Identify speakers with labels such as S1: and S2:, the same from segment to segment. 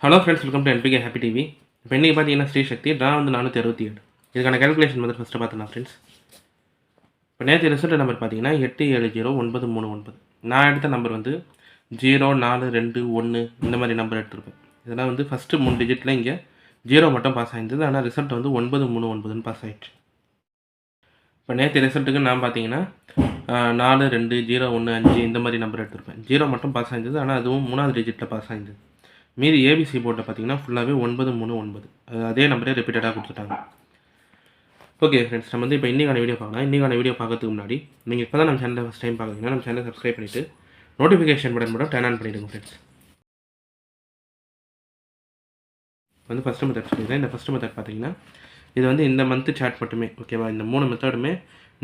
S1: Hello friends, welcome to NPK happy TV. இப்போ இன்றைக்கி பார்த்தீங்கன்னா ஸ்ரீசக்தி ட்ரா வந்து 467. இதுக்கான கேல்குலேஷன் வந்து ஃபஸ்ட்டு பார்த்துக்கலாம் ஃப்ரெண்ட்ஸ். இப்போ நேற்று ரிசல்ட் நம்பர் பார்த்தீங்கன்னா 870939. நான் எடுத்த நம்பர் வந்து 0 4 2 1 இந்த மாதிரி நம்பர் எடுத்திருப்பேன். இதெல்லாம் வந்து ஃபஸ்ட்டு 3 டிஜிட்டில் இங்கே 0 மட்டும் பாஸ் ஆகிருந்தது. ஆனால் ரிசல்ட் வந்து 9399 பாஸ் ஆகிடுச்சு. இப்போ நேற்று ரிசல்ட்டுக்கு நான் பார்த்தீங்கன்னா 4 2 0 1 5 இந்த மாதிரி நம்பர் எடுத்திருப்பேன். 0 மட்டும் பாஸ் ஆகிருந்தது. ஆனால் அதுவும் 3வது டிஜிட்டில் பாஸ் ஆகிருந்தது. மீதி ஏபிசி போர்ட்டில் பார்த்தீங்கன்னா ஃபுல்லாகவே 939 அதே நம்பரே ரிப்பீட்டடாக கொடுத்துட்டாங்க. ஓகே ஃப்ரெண்ட்ஸ், நம்ம வந்து இப்போ இன்றைக்கான வீடியோ பார்க்கலாம். இன்றைக்கான வீடியோ பார்க்கறதுக்கு முன்னாடி நீங்கள் இப்போ தான் நம்ம சேனலை ஃபஸ்ட் டைம் பார்க்குறீங்கன்னா நம்ம சேனலை சப்ஸ்கிரைப் பண்ணிவிட்டு நோட்டிஃபிகேஷன் பட்டன் மட்டும் டர்ன் ஆன் பண்ணிவிடுங்க ஃப்ரெண்ட்ஸ். வந்து ஃபஸ்ட்டு மெத்தட் சொல்லிடுறேன். இந்த ஃபஸ்ட்டு மெத்தட் பார்த்தீங்கன்னா இது வந்து இந்த மந்த்து சார்ட் மட்டுமே, ஓகேவா? இந்த 3 மெத்தடுமே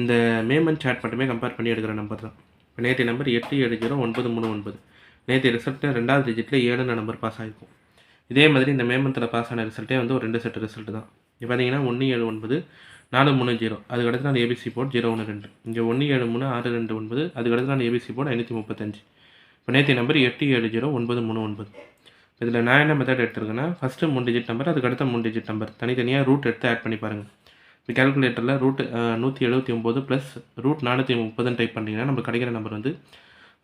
S1: இந்த மே மந்த் சார்ட் மட்டுமே கம்பேர் பண்ணி எடுக்கிற நம்பர் தான். இப்போ நேற்று நம்பர் 870939. நேற்று ரிசல்ட்டில் 2வது டிஜிட்டில் 7 நம்பர் பாஸ் ஆகிருக்கும். இதே மாதிரி இந்த மே மந்தில் பாஸ் ஆன ரிசல்ட்டே வந்து ஒரு 2 செட் ரிசல்ட்டு தான். இப்போ பார்த்தீங்கன்னா 179 430, அதுக்கு அடுத்து நான் ஏபிசி போர்ட் 012. இங்கே 173 629, அதுக்கு அடுத்து நான் ஏபிசி போர்ட் 535. இப்போ நேற்று நம்பர் 870939. இதில் நான் என்ன மெத்தட் எடுத்துருக்கேன்னா ஃபஸ்ட்டு 3 டிஜிட் நம்பர், அதுக்கு அடுத்த 3 டிஜிட் நம்பர் தனித்தனியாக ரூட் எடுத்து ஆட் பண்ணி பாருங்கள். இப்போ கேல்குலேட்டரில் ரூட் 179 ப்ளஸ் ரூட் 430 டைப் பண்ணிங்கன்னா நம்ம கிடைக்கிற நம்பர் வந்து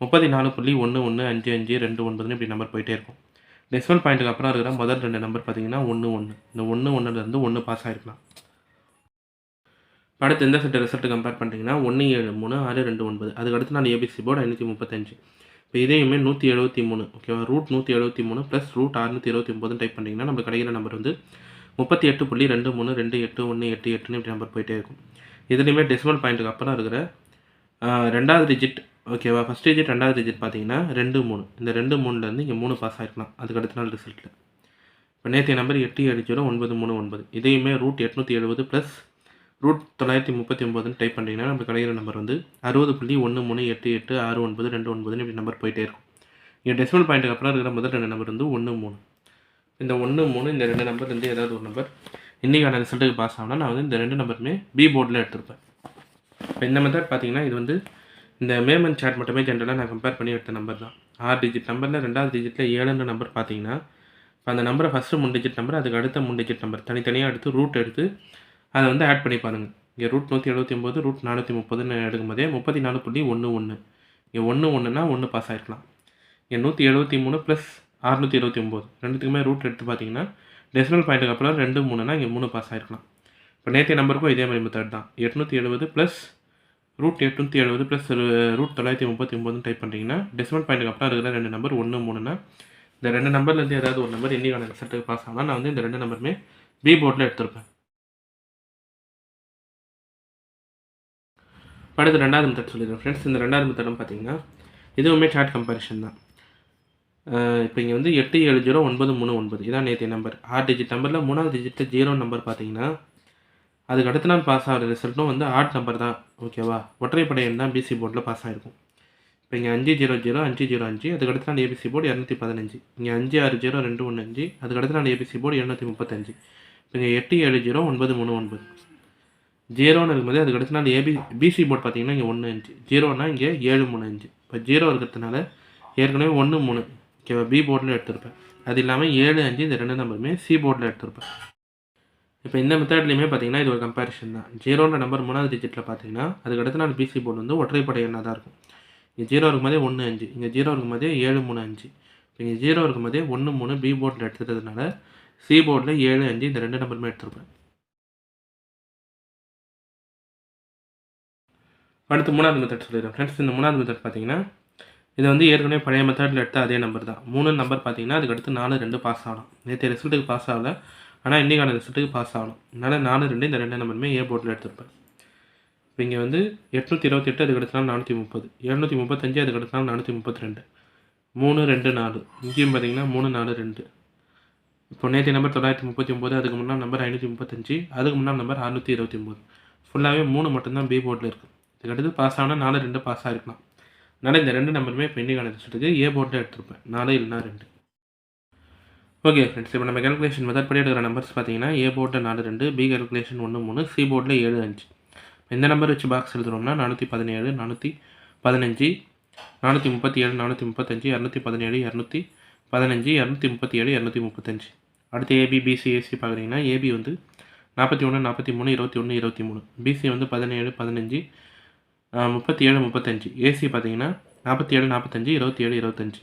S1: 34.115529 இப்படி நம்பர் போயிட்டே இருக்கும். டெசிமல் பாயிண்ட்டுக்கு அப்புறம் இருக்கிற முதல் 2 நம்பர் பார்த்தீங்கன்னா 1 1. இந்த 1 1லேருந்து 1 பாஸ் ஆகிருக்கலாம். அடுத்து எந்த செட்டு ரிசல்ட்டு கம்பேர் பண்ணிட்டீங்கன்னா 173 629, அதுக்கு அடுத்து நான் ஏபிசி போர்டு 535. இப்போ இதையுமே 173, ஓகேவா? ரூட் 173 ப்ளஸ் ரூட் 629 டைப் பண்ணிங்கன்னா நம்ம கிடைக்கிற நம்பர் வந்து 38.23281888 இப்படி நம்பர் போயிட்டே இருக்கும். இதுலேயுமே டெசிமல் பாயிண்ட்டுக்கு அப்புறம் இருக்கிற 2வது டிஜிட், ஓகேவா? ஃபஸ்ட் டிஜிட் 2வது டிஜிட் பார்த்தீங்கன்னா 2 3. இந்த 2 3லேருந்து இங்கே 3 பாஸ் ஆகிருக்கலாம் அதுக்கு அடுத்த நாள் ரிசல்ட்டில். இப்போ நேற்றைய நம்பர் 870939. இதையுமே ரூட் 870 ப்ளஸ் ரூட் 939 டைப் பண்ணிங்கன்னா நம்ம கிடைக்கிற நம்பர் வந்து 60.13886929 இப்படி நம்பர் போயிட்டே இருக்கும். இங்கே டெசிமல் பாயிண்ட்டுக்கு அப்புறம் இருக்கிற முதல் 2 நம்பர் வந்து 1 3. இந்த 1 3 இந்த 2 நம்பர்லேருந்து ஏதாவது ஒரு நம்பர் இன்றைக்கான ரிசல்ட்டுக்கு பாஸ் ஆனால் நான் வந்து இந்த 2 நம்பருமே பி போர்டில் எடுத்திருப்பேன். இப்போ இந்த மெத்தட் பார்த்தீங்கன்னா இது வந்து இந்த மே மந்த் சார்ட் மட்டுமே ஜென்ரலாக நான் கம்பேர் பண்ணி எடுத்த நம்பர் தான். 6 டிஜிட் நம்பரில் 2வது டிஜிட்டில் 7 நம்பர் பார்த்தீங்கன்னா இப்போ அந்த நம்பரை ஃபஸ்ட்டு 3 டிஜிட் நம்பர், அதுக்கு அடுத்த 3 டிஜிட் நம்பர் தனித்தனியாக எடுத்து ரூட் எடுத்து அதை வந்து ஆட் பண்ணி பாருங்கள். இங்கே ரூட் 179 ரூட் 430 எடுக்கும்போதே 34.11. இங்கே 1 1னா 1 பாஸ் ஆகிருக்கலாம். இங்கே 173 ப்ளஸ் 629 ரெண்டுத்துக்குமே ரூட் எடுத்து பார்த்தீங்கன்னா டெசிமல் பாயிண்ட்டுக்கு அப்புறம் 2 3னா இங்கே 3 பாஸ் ஆகிருக்கலாம். இப்போ நேற்றைய நம்பருக்கும் இதே மாதிரி மெத்தட் தான். 870 plus root 870 plus root 939 type பண்ணிட்டீங்கன்னா டெசிமல் பாயிண்ட்டுக்கு அப்புறம் இருக்கிற 2 நம்பர் 1 3னா இந்த 2 நம்பர்லேருந்து ஏதாவது ஒரு நம்பர் இன்றைக்கான ரிசல்ட்டுக்கு பாஸ் ஆனால் நான் வந்து இந்த 2 நம்பருமே பி போர்டில் எடுத்திருப்பேன். அடுத்து 2வது மெத்தட் சொல்லிடுறேன் ஃப்ரெண்ட்ஸ். இந்த 2வது மெத்தடும் பார்த்தீங்கன்னா இதுவுமே சார்ட் கம்பேரிஷன் தான். இப்போ இங்கே வந்து 870939 இதான் நேற்றைய நம்பர். 6 டிஜிட் நம்பரில் 3வது டிஜிட்டில் 0 நம்பர் பார்த்தீங்கன்னா அதுக்கு அடுத்த நாள் பாஸ் ஆகிற ரிசல்ட்டும் வந்து ஆட் நம்பர் தான், ஓகேவா? ஒற்றைப்படை எண் தான் பிசி போர்டில் பாஸ் ஆகிருக்கும். இப்போ இங்கே 500 505, அதுக்கு அடுத்து நான் ஏபிசி போர்டு 215. இங்கே 560 215, அதுக்கு அடுத்து நான் ஏபிசி போர்டு 235. இப்போ இங்கே 870939 0ன்னு இருக்கும்போது அதுக்கு அடுத்து நான் பிசி போர்டு பார்த்தீங்கன்னா இங்கே 15, 0னா இங்கே 735. இப்போ 0 இருக்கிறதுனால ஏற்கனவே 1 3, ஓகேவா? பி போர்டில் எடுத்திருப்பேன். அது இல்லாமல் 7 5 இந்த 2 நம்பருமே சி போர்டில் எடுத்திருப்பேன். இப்போ இந்த மெத்தட்லேயுமே பார்த்தீங்கன்னா இது ஒரு கம்பேரிஷன் தான். 0ன்ற நம்பர் 3வது டிஜிட்டில் பார்த்தீங்கன்னா அதுக்கு அடுத்து நான் பிசி போர்டு வந்து ஒற்றைப்படை எண்ணாக தான் இருக்கும். இங்கே 0 இருக்கும்போதே 1 5, இங்கே 0 இருக்கும்போதே 7 3 5. இப்போ இங்கே 0 இருக்கும்போதே 1 3 பி போர்டில் எடுத்துட்டதுனால சி போர்டில் 7 5 இந்த 2 நம்பருமே எடுத்திருப்பேன். அடுத்து 3வது மெத்தட் சொல்லிடுறேன் ஃப்ரெண்ட்ஸ். இந்த 3வது மெத்தட் பார்த்தீங்கன்னா இது வந்து ஏற்கனவே பழைய மெத்தடில் எடுத்த அதே நம்பர் தான். 3 நம்பர் பார்த்தீங்கன்னா அதுக்கு அடுத்து 4 2 பாஸ் ஆகலாம். நேற்று ரிசல்ட்டுக்கு பாஸ் ஆகலை, ஆனால் இன்றைக்கான ரிசல்ட்டுக்கு பாஸ் ஆகணும். அதனால் 4 2 இந்த 2 நம்பருமே ஏ போர்டில் எடுத்திருப்பேன். இப்போ இங்கே வந்து 828 அதுக்கு அடுத்து 430, 735 அதுக்கு அடுத்து 432, 3 2 4. இங்கேயும் பார்த்தீங்கன்னா 3 4 2. இப்போ நேற்று நம்பர் 939, அதுக்கு முன்னாள் நம்பர் 535, அதுக்கு முன்னாள் நம்பர் 629. ஃபுல்லாகவே 3 மட்டும்தான் பி போர்டில் இருக்குது. இதுக்கு அடுத்து பாஸ் ஆனால் 4 2 பாஸ் ஆகிருக்கலாம். அதனால் இந்த 2 நம்பருமே இப்போ இன்றைக்கான ரிசல்ட்டுக்கு ஏ போர்டில் எடுத்திருப்பேன். 4 இல்லைனா 2. ஓகே ஃப்ரெண்ட்ஸ், இப்போ நம்ம கேல்குலேஷன் மெத்தட் படி எடுக்கிற நம்பர்ஸ் பார்த்தீங்கன்னா ஏ போர்டில் 4 2, பி கேல்குலேஷன் 1 3, சி போர்டில் 7 5. இந்த நம்பர் வச்சு பாக்ஸ் எழுதுறோம்னா 417 415 437 435 217 219 15 237 235. அடுத்து ஏபி பிசி ஏசி பார்க்குறீங்கன்னா ஏபி வந்து 41 43 21 23. பிசி வந்து 17 15 37 35. ஏசி பார்த்தீங்கன்னா 47 45 27 25.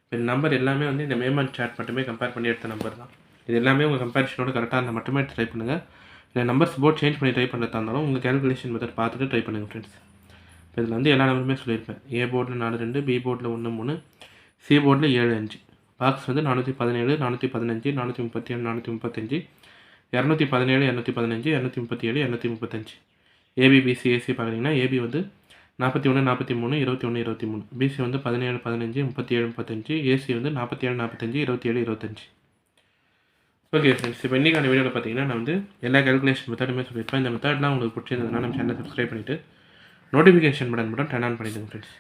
S1: இப்போ இந்த நம்பர் எல்லாமே வந்து இந்த மேமன் சார்ட் மட்டுமே கம்பேர் பண்ணி எடுத்த நம்பர் தான். இது எல்லாமே உங்கள் கம்பேரிஷனோட கரெக்டாக இருந்தால் மட்டுமே ட்ரை பண்ணுங்கள். இல்லை நம்பர்ஸ் போர்ட் சேஞ்ச் பண்ணி ட்ரை பண்ணுறதா இருந்தாலும் உங்கள் கேல்குலேஷன் மெத்தட் பார்த்துட்டு ட்ரை பண்ணுங்கள் ஃப்ரெண்ட்ஸ். இப்போ இதில் வந்து எல்லா நம்பருமே சொல்லியிருப்பேன். ஏ போர்டில் 4 2, பி போர்டில் 1 3, சி போர்டில் 7 5. பாக்ஸ் வந்து 417 415 437 435 217 215 237 235. ஏபி பிசி ஏசி பார்க்குறீங்கன்னா ஏபி வந்து 41 43 21 23. பிசி வந்து 17 15 37 35. ஏசி வந்து 47 45 27 25. ஓகே ஃப்ரெண்ட்ஸ், இப்போ இன்றைக்கான வீடியோவில் பார்த்தீங்கன்னா நான் வந்து எல்லா கேல்குலேஷன் மெத்தடுமே சொல்லியிருப்பேன். இந்த மெத்தட்லாம் உங்களுக்கு பிடிச்சிருந்ததுன்னா நம்ம சேனலை சப்ஸ்கிரைப் பண்ணிவிட்டு நோட்டிஃபிகேஷன் பட்டன் மட்டும் டர்ன் ஆன் பண்ணிவிடுங்க ஃப்ரெண்ட்ஸ்.